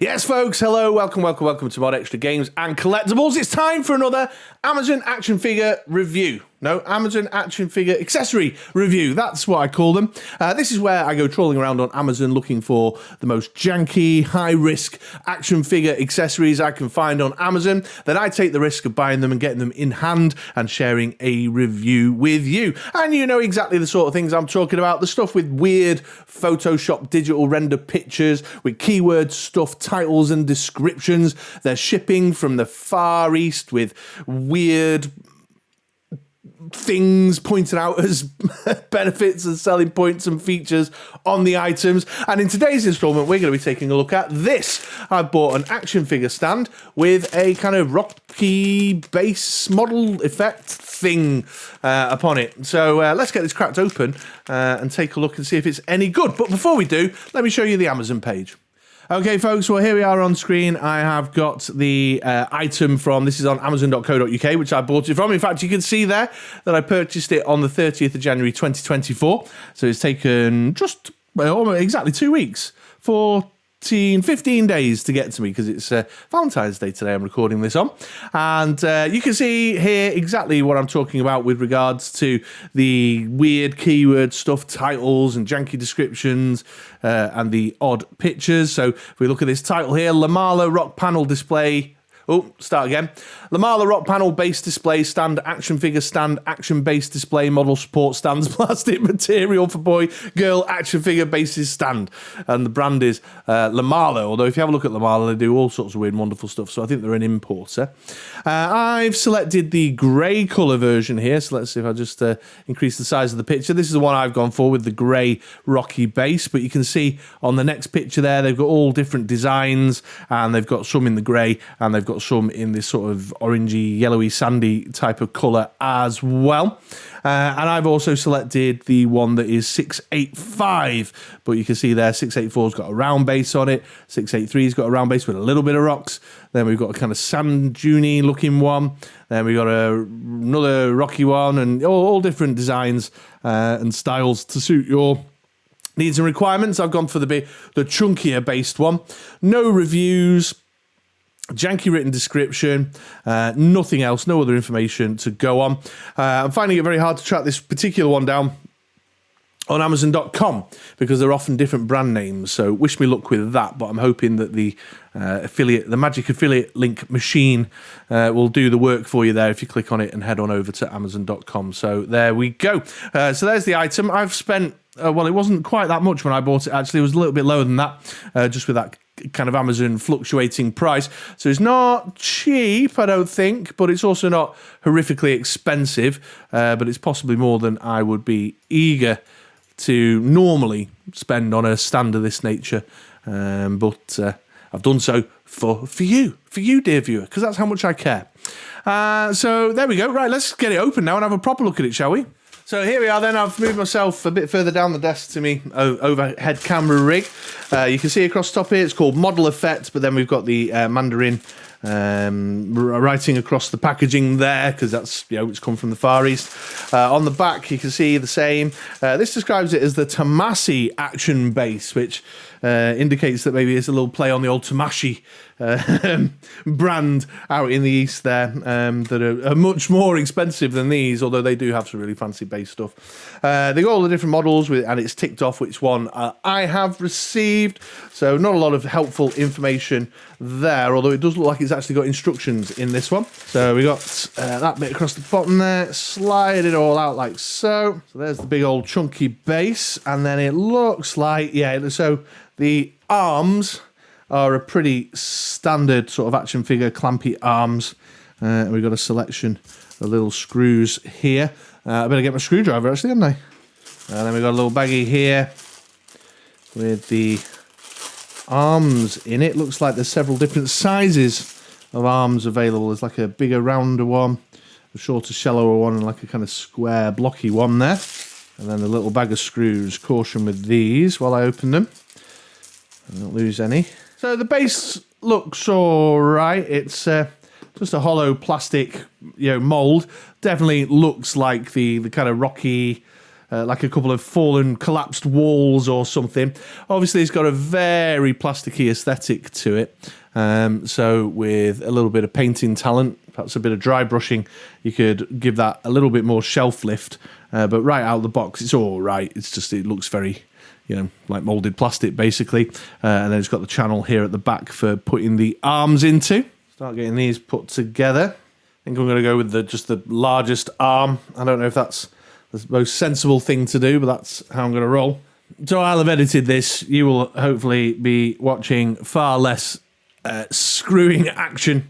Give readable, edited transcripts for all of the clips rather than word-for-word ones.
Yes, folks, hello, welcome to MoDXtra Games and Collectibles. It's time for another Amazon action figure review. No, Amazon action figure accessory review. That's what I call them. This is where I go trawling around on Amazon looking for the most janky, high-risk action figure accessories I can find on Amazon. Then I take the risk of buying them and getting them in hand and sharing a review with you. And you know exactly the sort of things I'm talking about. The stuff with weird Photoshop digital render pictures, with keyword stuff, titles and descriptions. They're shipping from the Far East with weird things pointed out as benefits and selling points and features on the items. And in today's installment, we're going to be taking a look at this. I've bought an action figure stand with a kind of rocky base model effect thing upon it. So let's get this cracked open and take a look and see if it's any good. But before we do, let me show you the Amazon page. Okay, folks, well, here we are on screen. I have got the item from, this is on amazon.co.uk, which I bought it from. In fact, you can see there that I purchased it on the 30th of January 2024. So it's taken just exactly 2 weeks, 15 days to get to me, because it's Valentine's Day today I'm recording this on. And you can see here exactly what I'm talking about with regards to the weird keyword stuff, titles and janky descriptions and the odd pictures. So if we look at this title here, Lamala Rock Panel Display. Oh, start again. Lamala Rock Panel Base Display Stand, Action Figure Stand, Action Base Display Model Support Stands, Plastic Material for Boy, Girl, Action Figure Bases Stand. And the brand is Lamala, although if you have a look at Lamala, they do all sorts of weird and wonderful stuff, so I think they're an importer. I've selected the grey colour version here, so let's see if I just increase the size of the picture. This is the one I've gone for with the grey rocky base, but you can see on the next picture there, they've got all different designs, and they've got some in the grey, and they've got some in this sort of orangey, yellowy, sandy type of colour as well. And I've also selected the one that is 685, but you can see there 684's got a round base on it, 683's got a round base with a little bit of rocks. Then we've got a kind of sand duney looking one. Then we've got another rocky one, and all different designs and styles to suit your needs and requirements. I've gone for the chunkier based one. No reviews. Janky written description, nothing else, no other information to go on. I'm finding it very hard to track this particular one down on Amazon.com because they're often different brand names, so wish me luck with that, but I'm hoping that the magic affiliate link machine will do the work for you there if you click on it and head on over to Amazon.com. So there we go. So there's the item. I've spent, well, it wasn't quite that much when I bought it, actually. It was a little bit lower than that, just with that kind of Amazon fluctuating price. So it's not cheap, I don't think, but it's also not horrifically expensive, but it's possibly more than I would be eager to normally spend on a stand of this nature. But I've done so for you, dear viewer, because that's how much I care. So there we go. Right, let's get it open now and have a proper look at it, shall we? So here we are then. I've moved myself a bit further down the desk to me overhead camera rig. You can see across the top here, it's called Model Effect, but then we've got the Mandarin writing across the packaging there, because that's, it's come from the Far East. On the back, you can see the same. This describes it as the Tamashii action base, which indicates that maybe it's a little play on the old Tamashii brand out in the East there, that are much more expensive than these, although they do have some really fancy base stuff. They got all the different models and it's ticked off which one I have received, so not a lot of helpful information there, although it does look like it's actually got instructions in this one. So we got that bit across the bottom there, slide it all out like so. So there's the big old chunky base, and then it looks like, so the arms are a pretty standard sort of action figure clampy arms. We've got a selection of little screws here. I better get my screwdriver actually, haven't I? And then we've got a little baggie here with the arms in it. Looks like there's several different sizes of arms available. There's like a bigger, rounder one, a shorter, shallower one, and like a kind of square, blocky one there. And then the little bag of screws. Caution with these while I open them. I don't lose any. So the base looks all right. It's just a hollow plastic, mold. Definitely looks like the kind of rocky like a couple of fallen, collapsed walls or something. Obviously, it's got a very plasticky aesthetic to it. So with a little bit of painting talent, perhaps a bit of dry brushing, you could give that a little bit more shelf lift. But right out of the box, it's all right. It's just, it looks very, you know, like molded plastic, basically. And then it's got the channel here at the back for putting the arms into. Start getting these put together. I think I'm going to go with just the largest arm. I don't know if that's the most sensible thing to do, but that's how I'm going to roll. So I'll have edited this. You will hopefully be watching far less screwing action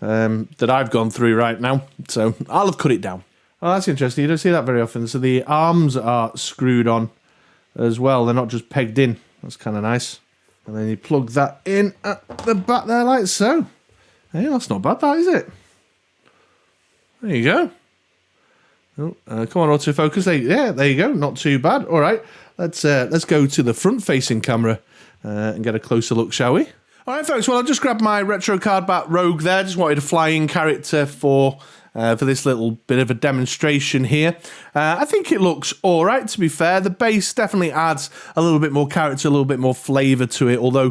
that I've gone through right now. So I'll have cut it down. Oh, that's interesting. You don't see that very often. So the arms are screwed on as well. They're not just pegged in. That's kind of nice. And then you plug that in at the back there like so. Hey, that's not bad, that, is it? There you go. Oh, come on, autofocus. There you go. Not too bad. All right, let's go to the front-facing camera and get a closer look, shall we? All right, folks. Well, I just grabbed my retro cardback Rogue there. Just wanted a flying character for this little bit of a demonstration here. I think it looks all right, to be fair. The base definitely adds a little bit more character, a little bit more flavour to it, although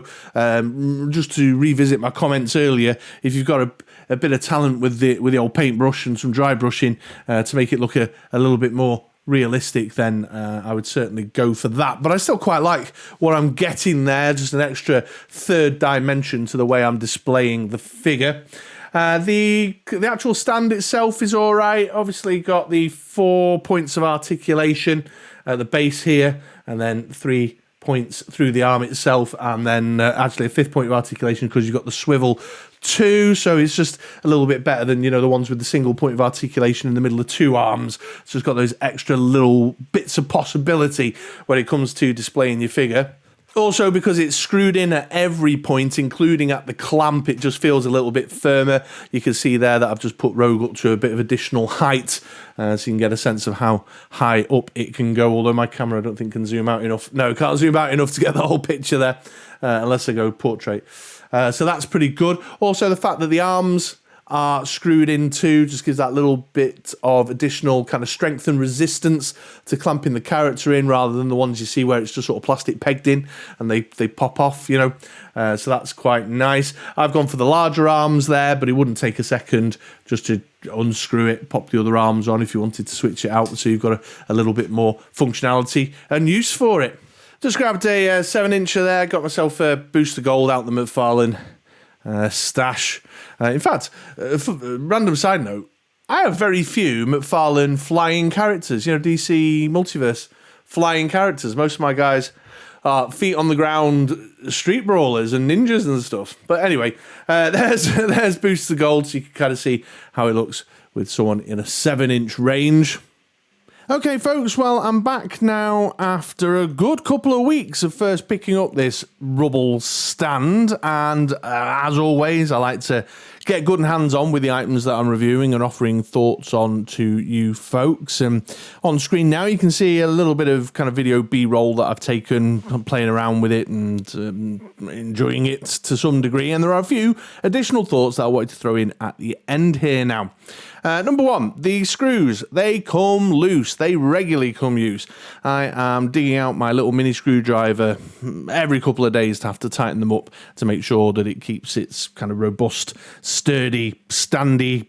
just to revisit my comments earlier, if you've got a bit of talent with the old paintbrush and some dry brushing to make it look a little bit more realistic, then I would certainly go for that. But I still quite like what I'm getting there, just an extra third dimension to the way I'm displaying the figure. The actual stand itself is all right. Obviously got the 4 points of articulation at the base here, and then 3 points through the arm itself, and then actually a 5th point of articulation because you've got the swivel too. So it's just a little bit better than, you know, the ones with the single point of articulation in the middle of 2 arms. So it's got those extra little bits of possibility when it comes to displaying your figure. Also, because it's screwed in at every point, including at the clamp, it just feels a little bit firmer. You can see there that I've just put Rogue up to a bit of additional height, so you can get a sense of how high up it can go, although my camera I don't think can zoom out enough. No, can't zoom out enough to get the whole picture there, unless I go portrait. So that's pretty good. Also, the fact that the arms are screwed into just gives that little bit of additional kind of strength and resistance to clamping the character in, rather than the ones you see where it's just sort of plastic pegged in and they pop off, you know. So that's quite nice. I've gone for the larger arms there, but it wouldn't take a second just to unscrew it, pop the other arms on if you wanted to switch it out, so you've got a little bit more functionality and use for it. Just grabbed a 7-incher there, got myself a booster gold out the McFarlane stash. In fact, random side note, I have very few McFarlane flying characters, you know, DC Multiverse flying characters. Most of my guys are feet on the ground street brawlers and ninjas and stuff. But anyway, there's Booster Gold, so you can kind of see how it looks with someone in a 7-inch range. Okay, folks, well, I'm back now after a good couple of weeks of first picking up this Rubble stand, and as always, I like to get good and hands-on with the items that I'm reviewing and offering thoughts on to you folks. And on screen now, you can see a little bit of kind of video B-roll that I've taken, playing around with it and enjoying it to some degree. And there are a few additional thoughts that I wanted to throw in at the end here now. Number one, the screws, they come loose. They regularly come loose. I am digging out my little mini screwdriver every couple of days to have to tighten them up to make sure that it keeps its kind of robust, sturdy, standy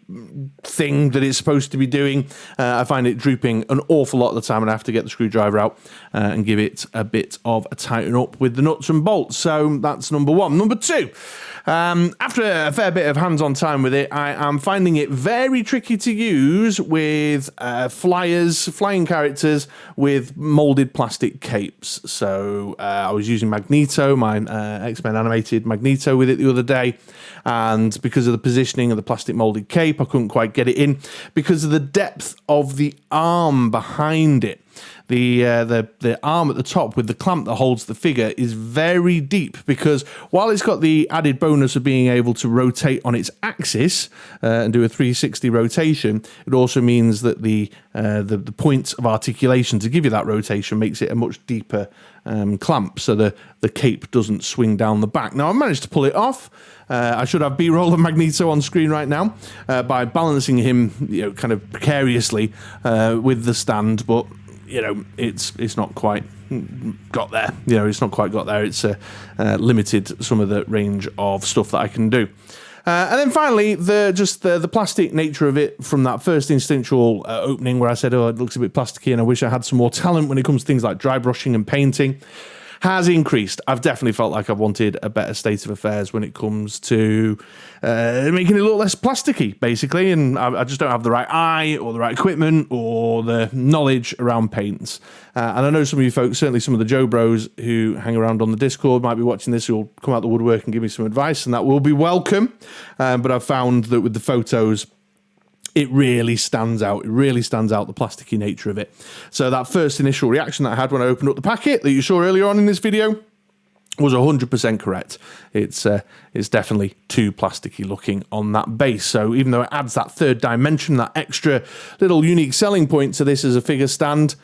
thing that it's supposed to be doing. I find it drooping an awful lot of the time, and I have to get the screwdriver out and give it a bit of a tighten up with the nuts and bolts. So that's number one. Number two, after a fair bit of hands-on time with it, I am finding it very tricky to use with flying characters with molded plastic capes. So I was using Magneto, my X-Men animated Magneto, with it the other day, and because of the positioning of the plastic molded cape, I couldn't quite get it in because of the depth of the arm behind it. The arm at the top with the clamp that holds the figure is very deep, because while it's got the added bonus of being able to rotate on its axis and do a 360 rotation, it also means that the point of articulation to give you that rotation makes it a much deeper clamp, so the cape doesn't swing down the back. Now, I've managed to pull it off. I should have B-roll of Magneto on screen right now by balancing him, you know, kind of precariously with the stand, but you know, it's not quite got there. You know, it's not quite got there. It's limited some of the range of stuff that I can do. And then finally, the plastic nature of it from that first instinctual opening where I said, oh, it looks a bit plasticky and I wish I had some more talent when it comes to things like dry brushing and painting, has increased. I've definitely felt like I've wanted a better state of affairs when it comes to making it look less plasticky, basically, and I just don't have the right eye or the right equipment or the knowledge around paints. And I know some of you folks, certainly some of the Joe Bros who hang around on the Discord might be watching this, who'll come out the woodwork and give me some advice, and that will be welcome. But I've found that with the photos, it really stands out. It really stands out, the plasticky nature of it. So that first initial reaction that I had when I opened up the packet that you saw earlier on in this video was 100% correct. It's definitely too plasticky looking on that base. So even though it adds that third dimension, that extra little unique selling point to this as a figure stand,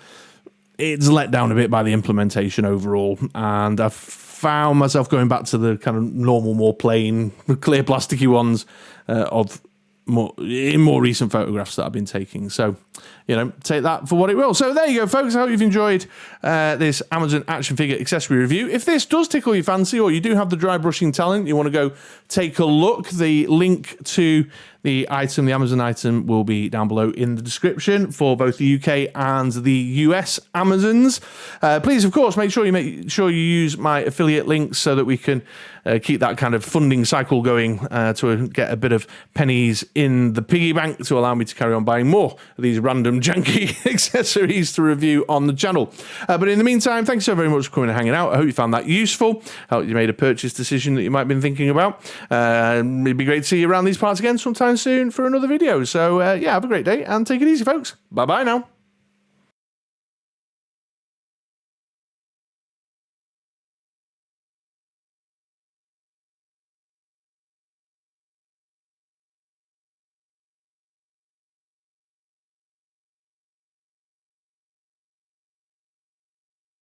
it's let down a bit by the implementation overall. And I've found myself going back to the kind of normal, more plain, clear plasticky ones in more recent photographs that I've been taking. So, you know, take that for what it will. So there you go, folks. I hope you've enjoyed this Amazon action figure accessory review. If this does tickle your fancy, or you do have the dry brushing talent, you want to go take a look, the link to the item, the Amazon item, will be down below in the description for both the UK and the US Amazons. Please, of course, make sure you use my affiliate links so that we can keep that kind of funding cycle going to get a bit of pennies in the piggy bank to allow me to carry on buying more of these random janky accessories to review on the channel. But in the meantime, thanks so very much for coming and hanging out. I hope you found that useful. I hope you made a purchase decision that you might have been thinking about. It'd be great to see you around these parts again sometime soon for another video. So yeah, have a great day and take it easy, folks. Bye bye now.